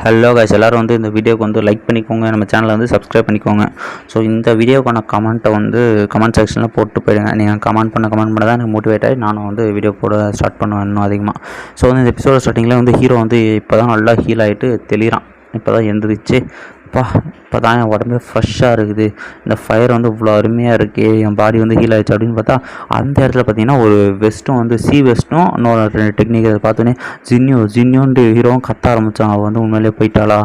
Hello guys, எல்லோரும் வந்து இந்த வீடியோக்கு வந்து லைக் பண்ணிக்கோங்க, நம்ம சேனலை வந்து சப்ஸ்கிரைப் பண்ணிக்கோங்க. ஸோ இந்த வீடியோக்கான கமெண்ட்டை வந்து கமெண்ட் செக்ஷனில் போட்டு போயிடுங்க. நீங்கள் கமெண்ட் பண்ண தான் எனக்கு மோட்டிவேட் ஆகி நானும் வந்து வீடியோ போட ஸ்டார்ட் பண்ணுவேன் இன்னும் அதிகமாக. ஸோ வந்து இந்த எபிசோட ஸ்டார்டிங்கில் வந்து ஹீரோ வந்து இப்போ தான் நல்லா ஹீல் ஆகிட்டு தெளிகிறான். இப்போ தான் எழுந்திரிச்சு இப்போ தான் என் உடம்பே ஃப்ரெஷ்ஷாக இருக்குது, இந்த ஃபயர் வந்து இவ்வளோ அருமையாக இருக்குது, என் பாடி வந்து ஹீல் ஆகிடுச்சு அப்படின்னு பார்த்தா அந்த இடத்துல பார்த்தீங்கன்னா ஒரு வெஸ்ட்டும் வந்து வெஸ்ட்டும் இன்னொரு 2 டெக்னிக் அதை பார்த்தோன்னே ஜின்யூன்ட்டு ஹீரோவும் கத்த ஆரம்பித்தான். அவள் வந்து உண்மையிலே போயிட்டாளா,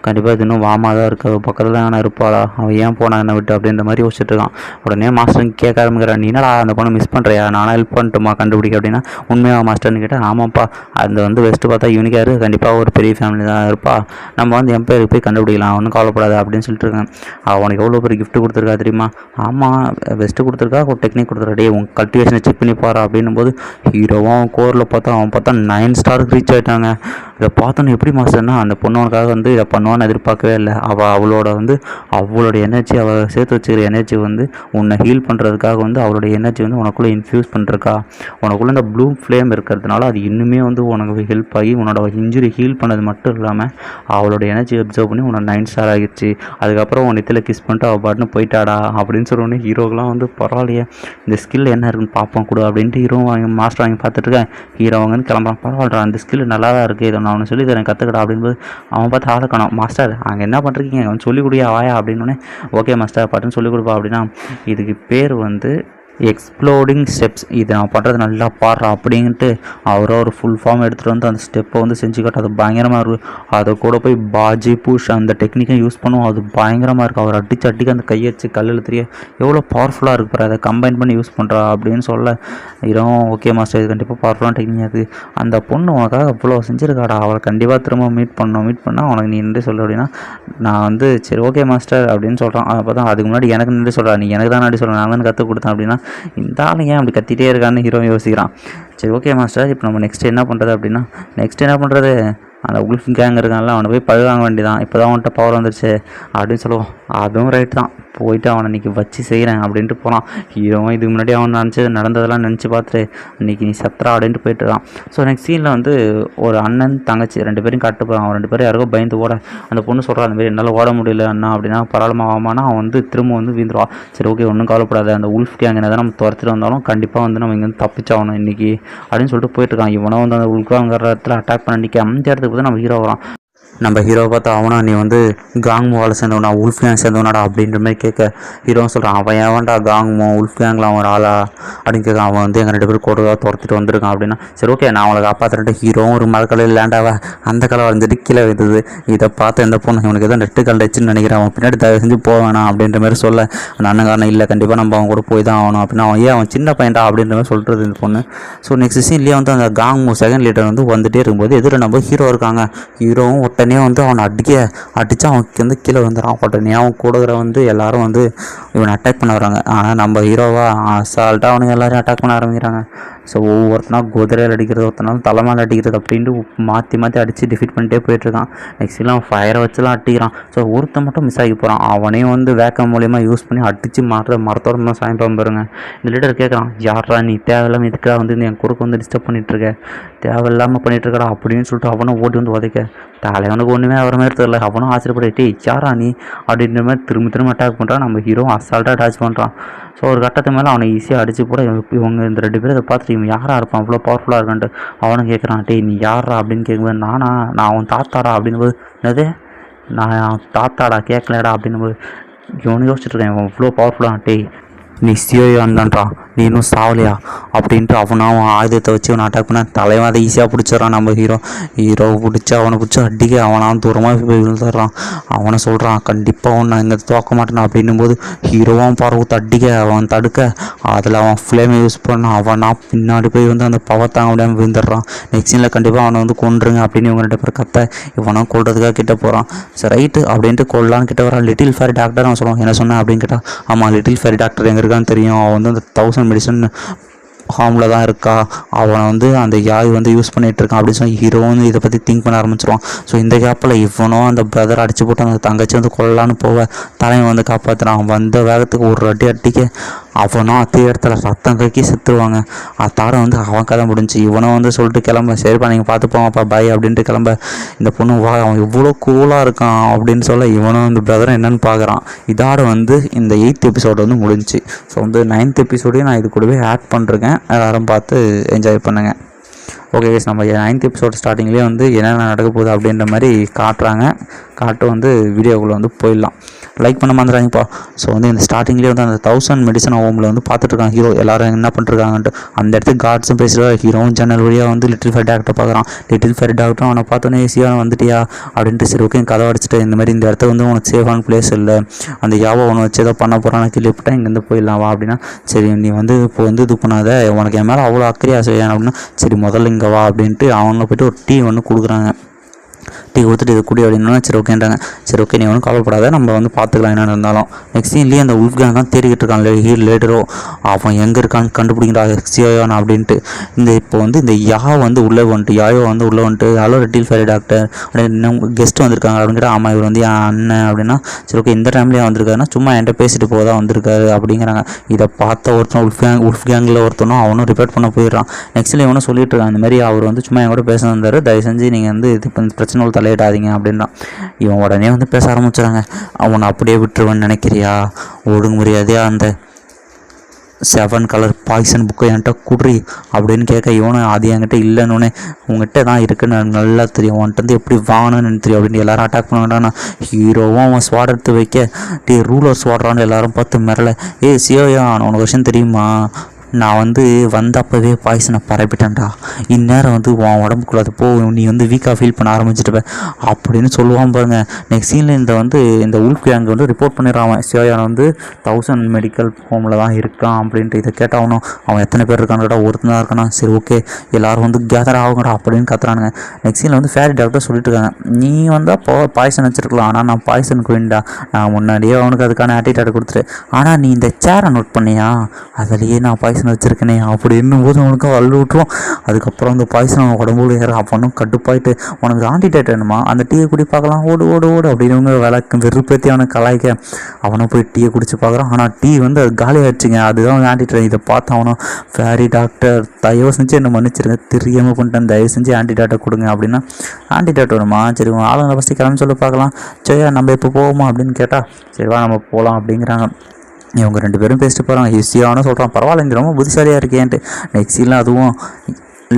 கண்டிப்பாக இது இன்னும் வாமா தான் இருக்கு, அவள் பக்கத்தில் தான் இருப்பாளா, அவள் ஏன் போனா என்ன விட்டு அப்படின்ற மாதிரி யோசிச்சுட்டு இருக்கான். உடனே மாஸ்டர் கேட்க ஆரம்பிக்கிறான், நீ என்னடா அந்த பொண்ணை மிஸ் பண்ணுறியா, நானும் ஹெல்ப் பண்ணட்டுமா கண்டுபிடிக்க அப்படின்னா, உண்மையாக மாஸ்டர்னு கேட்டால் ஆமாப்பா, அந்த வந்து வெஸ்ட்டு பார்த்தா யூனிக்காக இருக்குது, கண்டிப்பாக ஒரு பெரிய ஃபேமிலி தான் இருப்பா, நம்ம வந்து என் பேருக்கு போய் கண்டுபிடிக்கலாம், ஒன்றும் கவலைப்படாத அப்படின்னு சொல்லிட்டு இருக்கேன். அவனுக்கு எவ்வளோ பெரிய கிஃப்ட் கொடுத்துருக்கா தெரியுமா? ஆமாம், வெஸ்ட்டு கொடுத்துருக்கா, ஒரு டெக்னிக் கொடுத்துருக்கா, டே உங்கள் கல்டிவேஷனை செக் பண்ணி பாரு அப்படின்னும் போது ஹீரோவும் அவன் கோரில் அவன் பார்த்தா 9 ஸ்டாருக்கு ரீச் ஆகிட்டாங்க. இதை பார்த்தோன்னு எப்படி மாஸ்டர்னா அந்த பொண்ணுக்காக வந்து இதை பண்ணுவான்னு எதிர்பார்க்கவே இல்லை. அவளோட எனர்ஜி, அவள் சேர்த்து வச்சுக்கிற எனர்ஜி வந்து உன்னை ஹீல் பண்ணுறதுக்காக வந்து அவளோட எனர்ஜி வந்து உனக்குள்ளே இன்ஃப்யூஸ் பண்ணுறக்கா, உனக்குள்ளே இந்த ப்ளூ ஃப்ளேம் இருக்கிறதுனால அது இன்னுமே வந்து உனக்கு ஹெல்ப் ஆகி உன்னோட இன்ஜுரி ஹீல் பண்ணது மட்டும் இல்லாமல் அவளோட எனர்ஜி அப்சர்வ் பண்ணி உன்னோட 9 ஸ்டார் ஆகிடுச்சு. அதுக்கப்புறம் உன் நெத்தியில் கிஸ் பண்ணிட்டு அவள் பாட்டுன்னு போயிட்டாடா அப்படின்னு சொல்லுவோன்னே ஹீரோக்கெலாம் வந்து பரவாயில்லையே, இந்த ஸ்கில் என்ன இருக்குன்னு பார்ப்போம் கூட அப்படின்ட்டு ஹீரோ மாஸ்டர் வாங்கி பார்த்துட்டு இருக்கேன். ஹீரோ வாங்கன்னு கிளம்புறான். பரவாயில்ல, அந்த ஸ்கில் நல்லா தான் இருக்குது, இதை நான் அவனை சொல்லி தரேன் கற்றுக்கடா அப்படின்போது அவன் பார்த்து ஆளக்கணும். மாஸ்டர் அங்கே என்ன பண்ணுறீங்க, அவன் சொல்லிக் கொடுயா வாயா அப்படின்னோடனே ஓகே மாஸ்டர் பாட்டுன்னு சொல்லிக் கொடுப்பா அப்படின்னா, இதுக்கு பேர் வந்து எக்ஸ்ப்ளோடிங் ஸ்டெப்ஸ், இதை நான் பண்ணுறது நல்லா பாடுறா அப்படின்ட்டு அவரோ ஒரு ஃபுல் ஃபார்ம் எடுத்துகிட்டு வந்து அந்த ஸ்டெப்பை வந்து செஞ்சு காட்ட அது பயங்கரமாக இருக்குது. அதை கூட போய் பாஜி புஷ் அந்த டெக்னிக்கை யூஸ் பண்ணுவோம், அது பயங்கரமாக இருக்குது. அவர் அடிச்சு அந்த கையடிச்சு கல்லில் தெரிய எவ்வளோ பவர்ஃபுல்லாக இருக்குது பாரு, அதை கம்பைன் பண்ணி யூஸ் பண்ணுறா அப்படின்னு சொல்ல இதுவும் ஓகே மாஸ்டர், இது கண்டிப்பாக பவர்ஃபுல்லான டெக்னிக். அது அந்த பொண்ணு உனக்காக அவ்வளோ செஞ்சுருக்காடா, அவளை கண்டிப்பாக திரும்ப மீட் பண்ணால் உனக்கு நீ நின்று சொல்ல அப்படின்னா நான் வந்து சரி ஓகே மாஸ்டர் அப்படின்னு சொல்கிறான். அப்போ தான் அதுக்கு முன்னாடி எனக்கு நின்று சொல்கிறா, நீ எனக்கு தான் நாடி சொல்கிறேன், நான் தான் கற்றுக் கொடுத்தேன் அப்படின்னா இந்த ஆள் ஏன் அப்படி கத்திட்டே இருக்கான்னு ஹீரோ யோசிக்கிறான். சரி ஓகே மாஸ்டர், இப்போ நம்ம நெக்ஸ்ட் என்ன பண்ணுறது அப்படின்னா, அந்த உல்ஃப் கேங் இருக்கான்ல அவனை போய் பழி வாங்க வேண்டியதான், இப்போ தான் அவன்கிட்ட பவர் வந்துருச்சு அப்படின்னு சொல்லுவோம். அதுவும் ரைட் தான், போயிட்டு அவனை இன்றைக்கி வச்சு செய்கிறேன் அப்படின்ட்டு போகிறான். ஹீரோவும் இதுக்கு முன்னாடி அவன் நடந்ததெல்லாம் நினச்சி பார்த்துட்டு இன்றைக்கி நீ சத்ரா அப்படின்ட்டு போயிட்டு இருக்கான். ஸோ நெக்ஸ்ட் சீனில் வந்து ஒரு அண்ணன் தங்கச்சி 2 பேரும் காட்டு போகிறான். அவன் 2 பேரும் யாருக்கோ பயந்து ஓட அந்த பொண்ணு சொல்கிறான், அந்த மாதிரி என்னால் ஓட முடியல அண்ணா அப்படின்னா பரவாயில்லமாவானா அவன் வந்து திரும்ப வந்து வீந்துருவான். சரி ஓகே ஒன்றும் கவலைப்படாது, அந்த உல்ஃப் கேங் என்ன தான் நம்ம துரத்துட்டு வந்தாலும் கண்டிப்பாக வந்து நம்ம இங்கே வந்து தப்பிச்சாகணும் இன்றைக்கி அப்படின்னு சொல்லிட்டு போயிட்டுருக்கான். இவனை வந்து அந்த உல்ஃப் கேங்கிற இடத்துல அட்டாக் பண்ண நிற்க அந்த இடத்துக்கு பார்த்து நம்ம ஹீரோ வரான். நம்ம ஹீரோவை பார்த்தா அவனா நீ வந்து காங்மோவால் சேர்ந்தவனா உல்ஃப் கேங் சேர்ந்தவனாடா அப்படின்ற மாதிரி கேட்க ஹீரோவும் சொல்கிறான், அவன் ஏன்டா காங்மோ உல்ஃப் கேங்கில் அவன் ஒரு ஆளா அப்படின்னு கேட்க, அவன் வந்து எங்கள் 2 பேரும் கூட துரத்திட்டு வந்திருக்கான் அப்படின்னா சரி ஓகே நான் அவளை காப்பாற்றுறேன். ஹீரோவும் ஒரு மரக்கலையில் லேண்டாவா அந்த கலை வந்துட்டு கீழே வைத்தது. இதை பார்த்து எந்த பொண்ணு இவனுக்கு எதாவது நெட்டு கல் வச்சுன்னு நினைக்கிறேன், அவன் பின்னாடி தயவு செஞ்சு போவேணாம் அப்படின்ற மாதிரி சொல்ல அந்த அண்ணன் இல்லை கண்டிப்பாக நம்ம அவன் கூட போய் தான் ஆகணும் அப்படின்னா அவன் சின்ன பையன்டா அப்படின்ற மாதிரி சொல்கிறது இந்த பொண்ணு. ஸோ நெக்ஸ்ட் சீன்லேயே வந்து அந்த காங்மோ செகண்ட் லீடர் வந்து வந்துகிட்டே இருக்கும்போது எதிர நம்ம ஹீரோ இருக்காங்க. ஹீரோவும் உடனே வந்து அவனை அடித்து அவனுக்கு வந்து கீழே வந்துடுறான். உடனே அவன் கூட வந்து எல்லாரும் வந்து இவனை அட்டாக் பண்ண வராங்க. ஆனால் நம்ம ஹீரோவா அசால்ட்டாக அவனுக்கு எல்லோரும் அட்டாக் பண்ண ஆரம்பிக்கிறாங்க. ஸோ ஒவ்வொருத்தனா குதிரையில் அடிக்கிறது, ஒருத்தனாலும் தலைமையில் அடிக்கிறது அப்படின்ட்டு மாற்றி அடித்து டிஃபீட் பண்ணிட்டே போயிட்டுருக்கான். நெக்ஸ்ட்லாம் அவன் ஃபயரை வச்சுலாம் அடிக்கிறான். ஸோ ஒருத்தன் மட்டும் மிஸ் ஆகி போகிறான். அவனையும் வந்து வேக்கம் மூலியமாக யூஸ் பண்ணி அடித்து மரத்தோட தான் சாயம்பாம் பாருங்க. இந்த லீடர் கேட்குறான், யாரா நீ தேவையில்லாமல் இதுக்காக வந்து என் குறுக்கு வந்து டிஸ்டர்ப் பண்ணிகிட்ருக்க, தேவையில்லாமல் பண்ணிகிட்ருக்கடா அப்படின்னு சொல்லிட்டு அவனும் ஓடி வந்து உதைக்க தலைவனுக்கு ஒன்றுமே ஆகிற மாதிரி தெரியல. அவனும் ஆச்சரியப்பட்டு யாரா நீ அப்படின்ற மாதிரி திரும்ப அட்டாக் பண்ணுறான். நம்ம ஹீரோ அசால்ட்டாக அட்டாச் பண்ணுறான். ஸோ ஒரு கட்டத்து மேலே அவனை ஈஸியாக அடித்து போட இவங்க இந்த 2 பேரும் இதை பார்த்துட்டு இவன் யாராக இருப்பான் அவ்வளோ பவர்ஃபுல்லாக இருக்கான்ட்டு அவனும் கேட்குறான், டேய் நீ யாரா அப்படின்னு கேட்கும்போது நான் அவன் தாத்தாடா அப்படின்போது என்னது நான் தாத்தாடா கேட்கலடா அப்படின்போது இவனு யோசிச்சுட்ருக்கேன், இவன் இவ்வளோ பவர்ஃபுல்லாக டேய் நீ சியோயான்தான்டா நீ இன்னும் சாவலையா அப்படின்ட்டு அவன் ஆயுதத்தை வச்சு அவனை அட்டாக் பண்ண தலைவன் அதை ஈஸியாக பிடிச்சிட்றான். நம்ம ஹீரோவை பிடிச்சி அவனை பிடிச்சி அடிக்க அவனாம் தூரமாக போய் விழுந்துடுறான். அவனை சொல்கிறான் கண்டிப்பாக அவன் நான் இங்கே தோக்க மாட்டேன் அப்படின்னும் போது ஹீரோவும் பரவத்தை அடிக்க அவன் தடுக்க அதில் அவன் ஃப்ளேமை யூஸ் பண்ண அவனா பின்னாடி போய் வந்து அந்த பவர் தாங்க முடியாமல் விழுந்துடுறான். நெக்ஸ்ட் சீனில் கண்டிப்பாக அவனை வந்து கொன்றுங்க அப்படின்னு இவங்க 2 பேர் கத்த இவனும் கொள்றதுக்காக கிட்ட போகிறான். சரி ரைட்டு அப்படின்ட்டு கொல்லான்னு கிட்ட வரான். லிட்டில் ஃபேரி டாக்டர் அவன் சொல்லுவான், என்ன சொன்னேன் அப்படின்னு கேட்டால் ஆமாம் லிட்டில் ஃபேரி டாக்டர் எங்கே இருக்கான்னு தெரியும், அவன் வந்து அந்த 1000 மெடிசன் ஹார்மில் தான் இருக்கா, அவனை வந்து அந்த யாய் வந்து யூஸ் பண்ணிகிட்டு இருக்கான் அப்படின்னு சொல்லி ஹீரோவும் இதை பற்றி திங்க் பண்ண ஆரம்பிச்சிருவான். ஸோ இந்த கேப்பில் இவனும் அந்த பிரதரை அடிச்சு போட்டு அந்த தங்கச்சி வந்து கொள்ளலான்னு போக தலைவன் வந்து காப்பாற்றுறான். வந்த வேகத்துக்கு ஒரு அடிக்க அவனும் அதே இடத்துல ரத்தம் கக்கி செத்துருவாங்க. அத்தார வந்து அவன் கதை முடிஞ்சு இவனும் வந்து சொல்லிட்டு கிளம்ப, சரிப்பா நீங்கள் பார்த்து போங்கப்பா பாய் அப்படின்ட்டு கிளம்ப, இந்த பொண்ணு வா அவன் இவ்வளோ கூலாக இருக்கான் அப்படின்னு சொல்ல இவனும் இந்த பிரதர் என்னென்னு பார்க்குறான். இதோட வந்து இந்த 8th எபிசோடு வந்து முடிஞ்சிச்சு. ஸோ வந்து 9th எபிசோடையும் நான் இது கூடவே ஆட் பண்ணிருக்கேன். எல்லாரும் பார்த்து என்ஜாய் பண்ணுங்கள். ஓகே கைஸ், நம்ம 9th எபிசோட் ஸ்டார்டிங்லேயே வந்து என்னென்ன நடக்க போகுது அப்படின்ற மாதிரி காட்டு வந்து வீடியோக்குள்ளே வந்து போயிடலாம். லைக் பண்ண மறந்துடாதீங்கப்பா. ஸோ வந்து இந்த ஸ்டார்டிங்லேயே வந்து அந்த 1000 மெடிசன் ஹோமில் வந்து பார்த்துட்ருக்காங்க ஹீரோ. எல்லாரும் என்ன பண்ணிருக்காங்கன்ட்டு அந்த இடத்துக்கு கார்ட்ஸும் பேசுகிறார். ஹீரோவும் ஜன்னல் வழியாக வந்து லிட்டில் ஃபேர் டாக்டரை பார்க்குறான். லிட்டில் ஃபேர் டாக்டரும் அவனை பார்த்தோன்னே ஈஸியாக வந்துட்டியா அப்படின்ட்டு, சரி ஓகே கதை அடிச்சுட்டு இந்த மாதிரி இந்த இடத்த வந்து உனக்கு சேஃபான பிளேஸ் இல்லை, அந்த யாவை உன்னை வச்சு ஏதோ பண்ண போகிறான்னு கிளிப்பிட்டா இங்கேருந்து போயிடலாம் வா அப்படின்னா, சரி நீ வந்து இப்போ வந்து இது பண்ணாத, உனக்கு என் மேலே அவ்வளோ அக்கறையாக செய்யணும் அப்படின்னா, சரி முதல்ல இங்கே வா அப்படின்ட்டு அவங்க போய்ட்டு ஒரு டீ ஒன்று கொடுக்குறாங்க. டீ கொடுத்துட்டு இது கூடி அப்படின்னா சரி ஓகேன்றாங்க. சரி ஓகே நீ ஒன்றும் கவலைப்படாத, நம்ம வந்து பார்த்துக்கலாம் என்னென்னு இருந்தாலும். நெக்ஸ்ட் சீன்லேயே அந்த உல்ஃப் கேங் தான் தேடிக்கிட்டு இருக்கான். லேட்டரோ அவன் எங்கே இருக்கான்னு கண்டுபிடிக்கிறா சியோயான் அப்படின்ட்டு. இந்த இப்போ வந்து இந்த வந்து உள்ளே வந்துட்டு யாயோ வந்து உள்ளே வந்துட்டு ஹலோ லிட்டில் ஃபேரி டாக்டர் அப்படின்னு கெஸ்ட் வந்திருக்காங்க அப்படிங்கிற. ஆமாம் இவர் வந்து என் அண்ணன் அப்படின்னா, சரி ஓகே இந்த டைம்லேயே வந்திருக்காருன்னா சும்மா என்கிட்ட பேசிட்டு போதா வந்திருக்காரு அப்படிங்கிறாங்க. இதை பார்த்த ஒருத்தன் உல்ஃப் கேங்கில் ஒருத்தனும் அவனும் ரிப்போர்ட் பண்ண போயிடுறான். நெக்ஸ்ட்ல இவனும் சொல்லிட்டு இருக்கான், இந்த மாதிரி அவர் வந்து சும்மா என் கூட பேச வந்தார், தயவு செஞ்சு நீங்கள் வந்து இது பிரச்சனை தலையிடாதீங்க அப்படின்னா. இவன் உடனே வந்து பேச ஆரம்பிச்சுறாங்க. அவனை அப்படியே விட்டுருவேன்னு நினைக்கிறியா, ஒழுங்கு முடியாதே அந்த 7 கலர் பாய்சன் புக்கை என்கிட்ட குட்ரி அப்படின்னு கேட்க, இவனும் அது என்கிட்ட இல்லைன்னு, உங்ககிட்ட தான் இருக்குன்னு எனக்கு நல்லா தெரியும், உன்கிட்ட வந்து எப்படி வாங்கணும்னு தெரியும் அப்படின்னு எல்லாரும் அட்டாக் பண்ணுவாங்கடானா. ஹீரோவும் அவன் ஸ்வாட் எடுத்து வைக்க, ரூலர் ஸ்வாட்றான்னு எல்லாரும் பார்த்து மிரல. சியோயா உனக்கு விஷயம் தெரியுமா, நான் வந்து வந்தப்பவே பாய்சனை பரப்பிட்டேன்டா, இந்நேரம் வந்து உன் உடம்புக்குள்ள அது போ, நீ வந்து வீக்காக ஃபீல் பண்ண ஆரம்பிச்சிட்டுப்ப அப்படின்னு சொல்லுவான் பாருங்க. நெக்ஸ்ட் சீனில் இந்த உல்ஃப் கேங் வந்து ரிப்போர்ட் பண்ணிடுறான். சியோயான் வந்து 1000 மெடிக்கல் ஹோமில் தான் இருக்கான் அப்படின்ட்டு. இதை கேட்டாகணும். அவன் எத்தனை பேர் இருக்கானுடா, ஒருத்தன் தான் இருக்கானா, சரி ஓகே எல்லாரும் வந்து கேதர் ஆகுங்கடா அப்படின்னு கத்துறானுங்க. நெக்ஸ்ட் சீனில் வந்து ஃபேரி டாக்டர் சொல்லிட்டு இருக்காங்க, நீ வந்தால் பாய்சன் வச்சிருக்கலாம், ஆனால் நான் பாய்சனுக்கு வேண்டா, நான் முன்னாடியே அவனுக்கு அதுக்கான ஆட்டிடியூட் கொடுத்துரு, ஆனால் நீ இந்த சேரை நோட் பண்ணியா, அதுலேயே நான் பாய்சன் வச்சிருக்கனே அப்படி என்னும்போது அவனுக்கு அள்ளு விட்டுரும். அதுக்கப்புறம் அந்த பாய்சன் அவன் உடம்புல ஏற அப்பனும் கட்டுப்பாயிட்டு, உனக்கு ஆன்டிடேட் வேணுமா, அந்த டீயை குடி பார்க்கலாம், ஓடு ஓடு ஓடு அப்படின்னு விளக்கு வெறுப்பேற்றி அவனை கலாய்க்க அவனை போய் டீயை குடிச்சு பார்க்குறான். ஆனால் டீ வந்து அது காலி ஆயிடுச்சுங்க. அதுதான் ஆன்டிடேட். இதை பார்த்து அவனும், ஃபேரி டாக்டர் தயவு செஞ்சு என்னை மன்னிச்சிருங்க, தெரியாமல் பண்ணிட்டேன், தயவு செஞ்சு ஆன்டிடேட்டை கொடுங்க அப்படின்னா. ஆன்டிடேட் வேணுமா, சரி உன் ஆளுங்களை ஃபஸ்ட்டு கிளம்பி சொல்லி பார்க்கலாம், சரியா நம்ம இப்போ போவோமா அப்படின்னு கேட்டால், சரிவா நம்ம போகலாம் அப்படிங்கிறாங்க. இவங்க 2 பேரும் பேசிட்டு போகிறாங்க. ஈஸியான சொல்கிறான், பரவாயில்ல இங்கே ரொம்ப புத்திசாலியாக இருக்கேன்ட்டு. நெக்ஸ்ட் இல்லை அதுவும்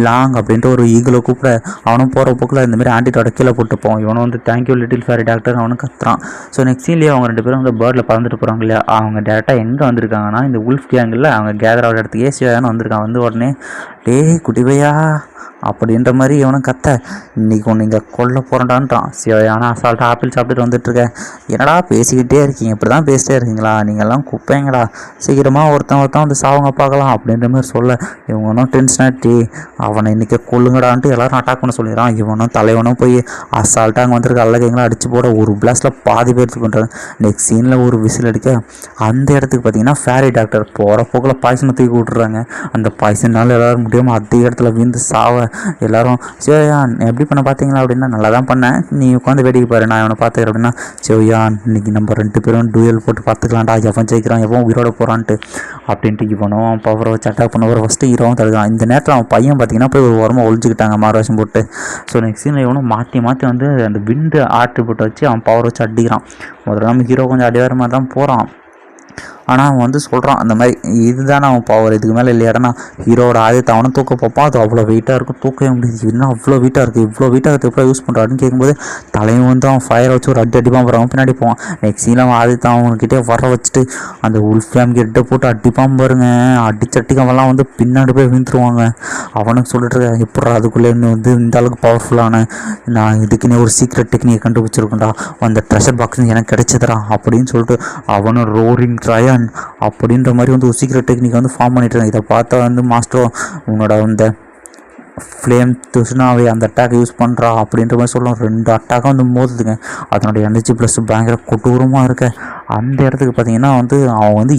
லாங் அப்படின்ட்டு ஒரு ஈகிளை கூப்பிட, அவனும் போகிற போக்கில் இந்தமாதிரி ஆன்டிடோட கீழே போட்டுப்போம். இவனும் வந்து தேங்க்யூ லிட்டில் ஃபேரி டாக்டர் அவனும் கத்துறான். ஸோ நெக்ஸ்ட் சீன்லேயே அவங்க 2 பேரும் வந்து பேர்டில் பறந்துட்டு போகிறாங்க இல்லையா, அவங்க டேரெக்டாக எங்கே வந்திருக்காங்கன்னா இந்த உல்ஃப் கேங்கில் அவங்க கேதர் ஆகிற இடத்துக்கு ஏசியான்னு வந்திருக்கான். வந்து உடனே குடிவையா அப்படின்ற மாதிரி இவனும் கத்த, இன்றைக்கி ஒன்று இங்கே கொல்ல போகிறேன்டான்றான். ஆனால் அசால்ட்டாக ஆப்பிள் சாப்பிட்டுட்டு வந்துட்டுருக்கேன். என்னடா பேசிக்கிட்டே இருக்கீங்க, இப்படி தான் பேசிட்டே இருக்கீங்களா, நீங்கள்லாம் குப்பைங்கடா, சீக்கிரமாக ஒருத்தன் வந்து சாவங்க பார்க்கலாம் அப்படின்ற மாதிரி சொல்ல, இவங்க ஒன்றும் டென்ஷன் ஆகிட்டு அவனை இன்றைக்கி கொல்லுங்கடான்ட்டு எல்லோரும் அட்டாக் பண்ண சொல்லிடுறான். இவனும் தலைவனும் போய் அசால்ட்டாக அங்கே வந்துருக்க அல்லகைங்களாம் அடித்து போட ஒரு பிளாஸ்ட்டில் பாதி பேருக்கு பண்ணுறாங்க. நெக்ஸ்ட் சீனில் ஒரு விசில் அடிக்க அந்த இடத்துக்கு பார்த்தீங்கன்னா ஃபேரி டாக்டர் போகிற போக்கில் பாய்சனை தூக்கி விட்டுறாங்க. அந்த பாய்சனால் எல்லோரும் முடியாமல் அதே இடத்துல வீழ்ந்து சாவ எல்லாரும், சிவயான் எப்படி பண்ண பார்த்தீங்களா அப்படின்னா, நல்லா தான் பண்ணேன், நீ உட்காந்து வேடிக்கை பாரு, நான் இவனை பார்த்துக்கிறேன் அப்படின்னா, சிவயான் இன்னைக்கு நம்ம 2 பேரும் டூயல் போட்டு பார்த்துக்கலாம்டா, எவன் ஜெயிக்கிறான் எவன் உயிரோட போகிறான்ட்டு அப்படின்ட்டு இவனும் பவரை வச்சு அட்டாக் பண்ண ஒரு ஃபஸ்ட்டு ஹீரோவும் தடுக்கிறான். இந்த நேரத்தில் அவன் பையன் பார்த்தீங்கன்னா போய் ஒரு ஓரமாக ஒழிஞ்சிக்கிட்டாங்க மார்வேஷம் போட்டு. ஸோ நெக்ஸ்ட் சீனில் இவனும் மாற்றி வந்து அந்த விண்டு ஆட்ரிபியூட்டை வச்சு அவன் பவர் வச்சு அடிக்கிறான். முதல்ல நம்ம ஹீரோ கொஞ்சம் அடிவார மாதிரி தான் போகிறான். ஆனால் அவன் வந்து சொல்கிறான், அந்த மாதிரி இதுதானே அவன் பவர், இதுக்கு மேலே இல்லையாடனா ஹீரோட ஆயுதத்தை அவனை தூக்க பார்ப்பான். அது அவ்வளோ வெயிட்டாக இருக்கும், தூக்கவே முடியாது. இன்னும் அவ்வளோ வெயிட்டாக இருக்குது, இவ்வளோ வெயிட்டாக எப்போ யூஸ் பண்ணுறான்னு கேட்கும்போது தலையும் வந்து அவன் ஃபயரை வச்சு ஒரு அடிப்பான். போகிறான் பின்னாடி போவான். நெக்ஸ்ட் சீனில் அவன் ஆயுதத்தை அவன்கிட்டே வர வச்சுட்டு அந்த உல்ஃப் ஃபேம் கிட்ட போட்டு அடிப்பான் பாருங்க. அடிச்சட்டிக்கவெல்லாம் வந்து பின்னாடி போய் விழுந்துருவாங்க. அவனுக்கு சொல்லிட்டு எப்படா அதுக்குள்ளே வந்து இந்த அளவுக்கு பவர்ஃபுல்லான, நான் இதுக்குன்னே ஒரு சீக்ரெட் டெக்னிக்கை கண்டுபிடிச்சிருக்கேன்டா, அந்த ட்ரெஷர் பாக்ஸ் எனக்கு கிடைச்சதுடா அப்படின்னு சொல்லிட்டு அவனும் ரோரிங் ட்ரையன் அப்படின்ற மாதிரி வந்து ஒரு சீக்ரெட் டெக்னிக் வந்து ஃபார்ம் பண்ணிட்டு. இதை பார்த்தா வந்து மாஸ்டரோ உன்னோட அந்த ஃப்ளேம் துஷ்னாவை அந்த அட்டாக் யூஸ் பண்ணுறா அப்படின்ற மாதிரி சொல்லலாம். 2 அட்டாக்காக வந்து மோதுதுங்க. அதனுடைய எனர்ஜி ப்ளஸ் பயங்கர கொடூரமாக இருக்க அந்த இடத்துக்கு பார்த்தீங்கன்னா வந்து அவங்க வந்து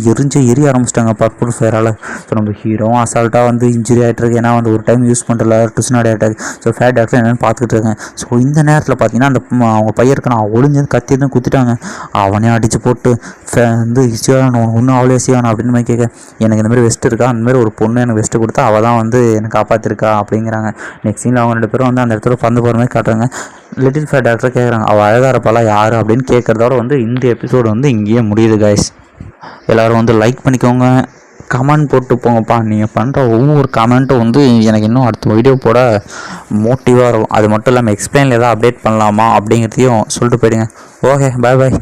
எரிய ஆரம்பிச்சிட்டாங்க பர்பிள் ஃபயரால். ஸோ நம்ம ஹீரோவும் அசால்ட்டாக வந்து இன்ஜுரி ஆகிட்டு இருக்கு. ஏன்னா வந்து ஒரு டைம் யூஸ் பண்ணுறல டுஸ்னாடி அட்டாக். ஸோ ஃபேட் டாக்டர் என்னென்னு பார்த்துக்கிட்டு இருக்கேன். ஸோ இந்த நேரத்தில் பார்த்தீங்கன்னா அந்த அவங்க பையன் இருக்கான ஒளிஞ்சு கத்தி தான் குத்திட்டாங்க. அவனே அடித்து போட்டு வந்து சிவானு ஒன்றும் அவ்வளோ சிவானா அப்படின்னு மாதிரி கேட்க, எனக்கு இந்த மாதிரி வெஸ்ட் இருக்கா, அந்த மாதிரி ஒரு பொண்ணு எனக்கு வெஸ்ட்டு கொடுத்தா அவள் தான் வந்து எனக்கு காப்பாற்றிருக்கா அப்படிங்கிறாங்க. நெக்ஸ்ட் சீனில் அவங்க 2 பேரும் வந்து அந்த இடத்துல பறந்து போகிற மாதிரி காட்டுறாங்க. லிட்டில் ஃபேட் டாக்டர் கேட்குறாங்க, அவள் அழகாக இருப்பாளா யார் அப்படின்னு கேட்குறதோட வந்து இந்த எபிசோடு வந்து இங்கேயே முடியுது கைஸ். எல்லோரும் வந்து லைக் பண்ணிக்கோங்க, கமெண்ட் போட்டு போங்கப்பா. நீங்கள் பண்ணுற ஒவ்வொரு கமெண்ட்டும் வந்து எனக்கு இன்னும் அடுத்த வீடியோ போட மோட்டிவாக இருக்கும். அது மட்டும் இல்லாமல் எக்ஸ்பிளைனில் எதாவது அப்டேட் பண்ணலாமா அப்படிங்கிறதையும் சொல்லிட்டு போயிடுங்க. ஓகே, பாய் பாய்.